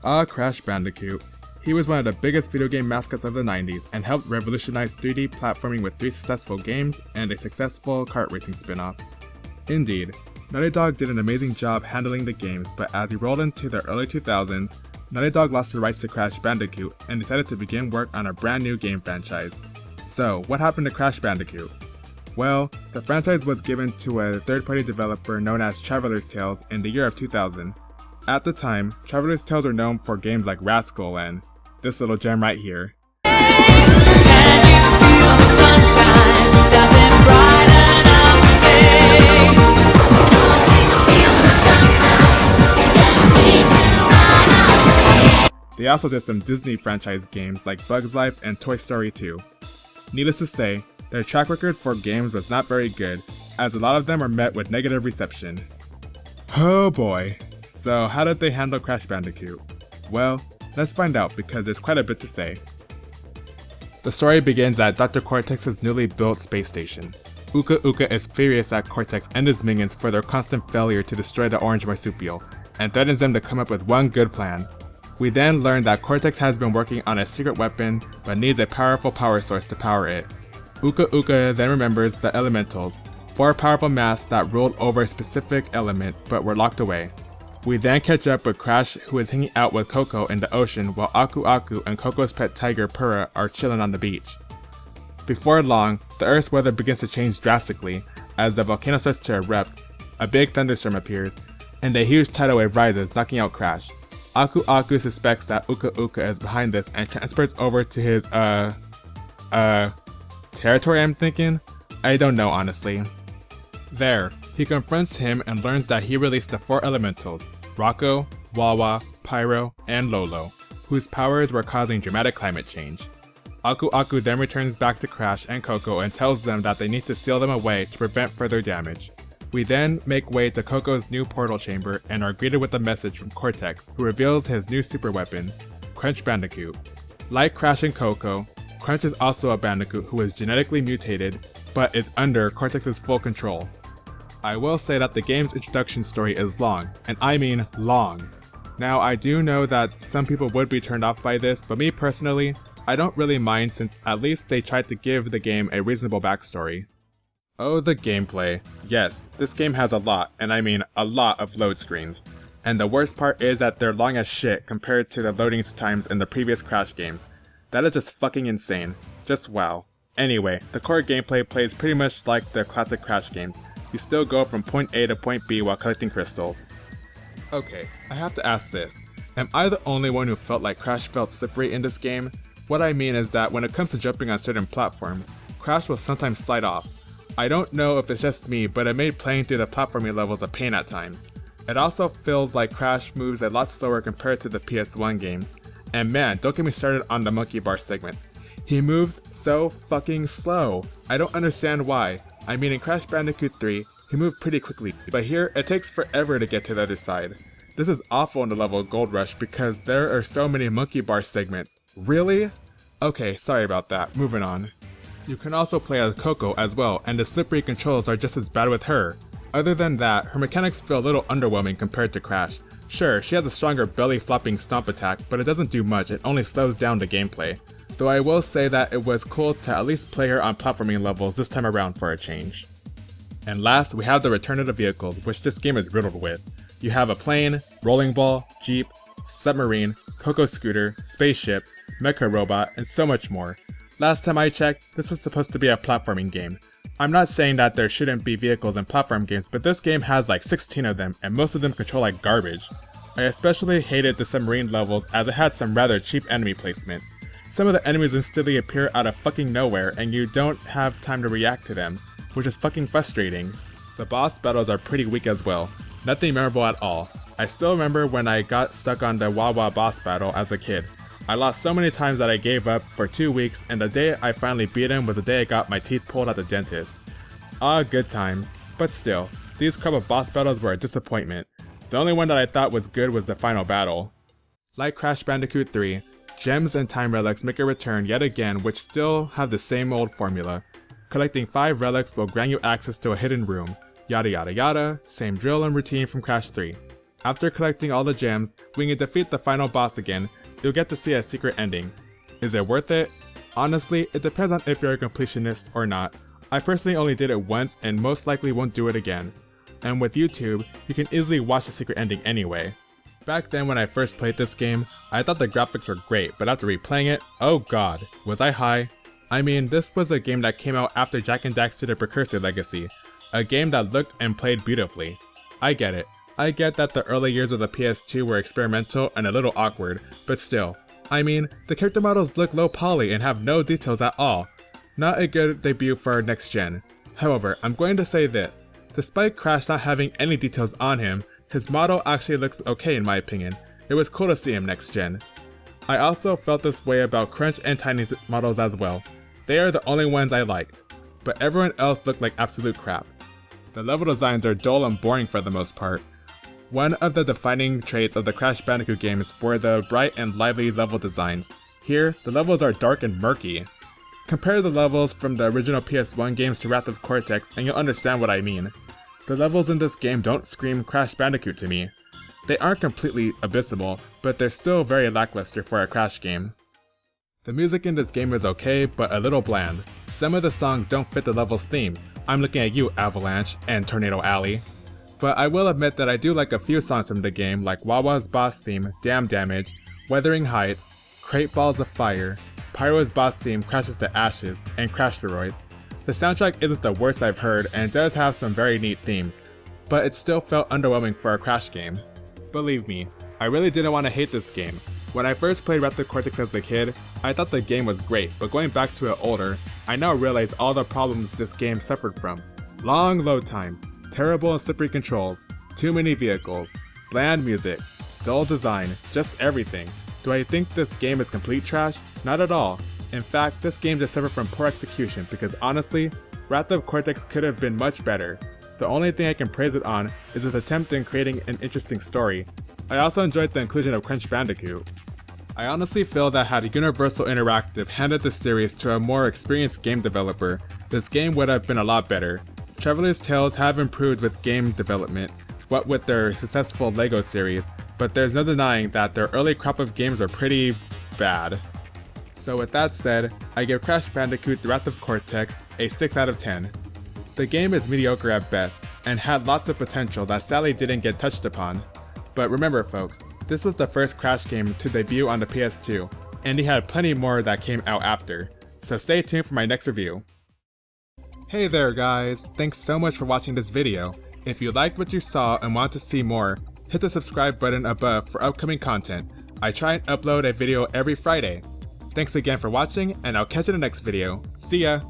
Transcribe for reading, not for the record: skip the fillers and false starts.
Crash Bandicoot. He was one of the biggest video game mascots of the 90s and helped revolutionize 3D platforming with 3 successful games and a successful kart racing spin-off. Indeed, Naughty Dog did an amazing job handling the games, but as we rolled into the early 2000s, Naughty Dog lost the rights to Crash Bandicoot and decided to begin work on a brand new game franchise. So, what happened to Crash Bandicoot? Well, the franchise was given to a third-party developer known as Traveler's Tales in the year of 2000. At the time, Traveler's Tales were known for games like Rascal and this little gem right here. They also did some Disney franchise games like Bug's Life and Toy Story 2. Needless to say, their track record for games was not very good, as a lot of them are met with negative reception. Oh boy, so how did they handle Crash Bandicoot? Well, let's find out because there's quite a bit to say. The story begins at Dr. Cortex's newly built space station. Uka Uka is furious at Cortex and his minions for their constant failure to destroy the orange marsupial, and threatens them to come up with one good plan. We then learn that Cortex has been working on a secret weapon but needs a powerful power source to power it. Uka Uka then remembers the elementals, 4 powerful masks that ruled over a specific element but were locked away. We then catch up with Crash, who is hanging out with Coco in the ocean while Aku Aku and Coco's pet tiger Purah are chilling on the beach. Before long, the Earth's weather begins to change drastically as the volcano starts to erupt, a big thunderstorm appears, and a huge tidal wave rises, knocking out Crash. Aku Aku suspects that Uka Uka is behind this and transfers over to his, territory I'm thinking? I don't know honestly. There, he confronts him and learns that he released the 4 elementals, Rocco, Wawa, Pyro, and Lolo, whose powers were causing dramatic climate change. Aku Aku then returns back to Crash and Coco and tells them that they need to seal them away to prevent further damage. We then make way to Coco's new portal chamber and are greeted with a message from Cortex, who reveals his new super weapon, Crash Bandicoot. Like Crash and Coco, Crunch is also a Bandicoot who is genetically mutated, but is under Cortex's full control. I will say that the game's introduction story is long, and I mean long. Now I do know that some people would be turned off by this, but me personally, I don't really mind since at least they tried to give the game a reasonable backstory. Oh, the gameplay. Yes, this game has a lot, and I mean a lot of load screens. And the worst part is that they're long as shit compared to the loading times in the previous Crash games. That is just fucking insane. Just wow. Anyway, the core gameplay plays pretty much like the classic Crash games. You still go from point A to point B while collecting crystals. Okay, I have to ask this. Am I the only one who felt like Crash felt slippery in this game? What I mean is that when it comes to jumping on certain platforms, Crash will sometimes slide off. I don't know if it's just me, but it made playing through the platforming levels a pain at times. It also feels like Crash moves a lot slower compared to the PS1 games. And man, don't get me started on the monkey bar segments. He moves so fucking slow. I don't understand why. I mean, in Crash Bandicoot 3, he moved pretty quickly, but here it takes forever to get to the other side. This is awful in the level of Gold Rush because there are so many monkey bar segments. Really? Okay, sorry about that, moving on. You can also play as Coco as well, and the slippery controls are just as bad with her. Other than that, her mechanics feel a little underwhelming compared to Crash. Sure, she has a stronger belly flopping stomp attack, but it doesn't do much, it only slows down the gameplay. Though I will say that it was cool to at least play her on platforming levels this time around for a change. And last, we have the return of the vehicles, which this game is riddled with. You have a plane, rolling ball, jeep, submarine, Coco scooter, spaceship, mecha robot, and so much more. Last time I checked, this was supposed to be a platforming game. I'm not saying that there shouldn't be vehicles in platform games, but this game has like 16 of them, and most of them control like garbage. I especially hated the submarine levels as it had some rather cheap enemy placements. Some of the enemies instantly appear out of fucking nowhere and you don't have time to react to them, which is fucking frustrating. The boss battles are pretty weak as well, nothing memorable at all. I still remember when I got stuck on the Wawa boss battle as a kid. I lost so many times that I gave up for 2 weeks, and the day I finally beat him was the day I got my teeth pulled at the dentist. Ah, good times. But still, these couple of boss battles were a disappointment. The only one that I thought was good was the final battle. Like Crash Bandicoot 3, gems and time relics make a return yet again, which still have the same old formula. Collecting 5 relics will grant you access to a hidden room. Yada yada yada, same drill and routine from Crash 3. After collecting all the gems, when you defeat the final boss again, you'll get to see a secret ending. Is it worth it? Honestly, it depends on if you're a completionist or not. I personally only did it once and most likely won't do it again. And with YouTube, you can easily watch the secret ending anyway. Back then when I first played this game, I thought the graphics were great, but after replaying it, oh god, was I high? I mean, this was a game that came out after Jak and Daxter the Precursor Legacy, a game that looked and played beautifully. I get it. I get that the early years of the PS2 were experimental and a little awkward, but still. I mean, the character models look low poly and have no details at all. Not a good debut for next gen. However, I'm going to say this. Despite Crash not having any details on him, his model actually looks okay in my opinion. It was cool to see him next gen. I also felt this way about Crunch and Tiny's models as well. They are the only ones I liked, but everyone else looked like absolute crap. The level designs are dull and boring for the most part. One of the defining traits of the Crash Bandicoot games were the bright and lively level designs. Here, the levels are dark and murky. Compare the levels from the original PS1 games to Wrath of Cortex and you'll understand what I mean. The levels in this game don't scream Crash Bandicoot to me. They aren't completely abysmal, but they're still very lackluster for a Crash game. The music in this game is okay, but a little bland. Some of the songs don't fit the level's theme. I'm looking at you, Avalanche and Tornado Alley. But I will admit that I do like a few songs from the game like Wawa's boss theme, Damn Damage, Wuthering Heights, Crate Balls of Fire, Pyro's boss theme Crashes to Ashes, and Crashteroids. The soundtrack isn't the worst I've heard and does have some very neat themes, but it still felt underwhelming for a Crash game. Believe me, I really didn't want to hate this game. When I first played Wrath of Cortex as a kid, I thought the game was great, but going back to it older, I now realize all the problems this game suffered from. Long load times, terrible and slippery controls, too many vehicles, bland music, dull design, just everything. Do I think this game is complete trash? Not at all. In fact, this game just suffered from poor execution because honestly, Wrath of Cortex could have been much better. The only thing I can praise it on is its attempt in creating an interesting story. I also enjoyed the inclusion of Crash Bandicoot. I honestly feel that had Universal Interactive handed this series to a more experienced game developer, this game would have been a lot better. Traveler's Tales have improved with game development, what with their successful LEGO series, but there's no denying that their early crop of games were pretty bad. So with that said, I give Crash Bandicoot: Wrath of Cortex a 6 out of 10. The game is mediocre at best, and had lots of potential that sadly didn't get touched upon. But remember folks, this was the first Crash game to debut on the PS2, and he had plenty more that came out after, so stay tuned for my next review. Hey there guys, thanks so much for watching this video. If you liked what you saw and want to see more, hit the subscribe button above for upcoming content. I try and upload a video every Friday. Thanks again for watching, and I'll catch you in the next video. See ya!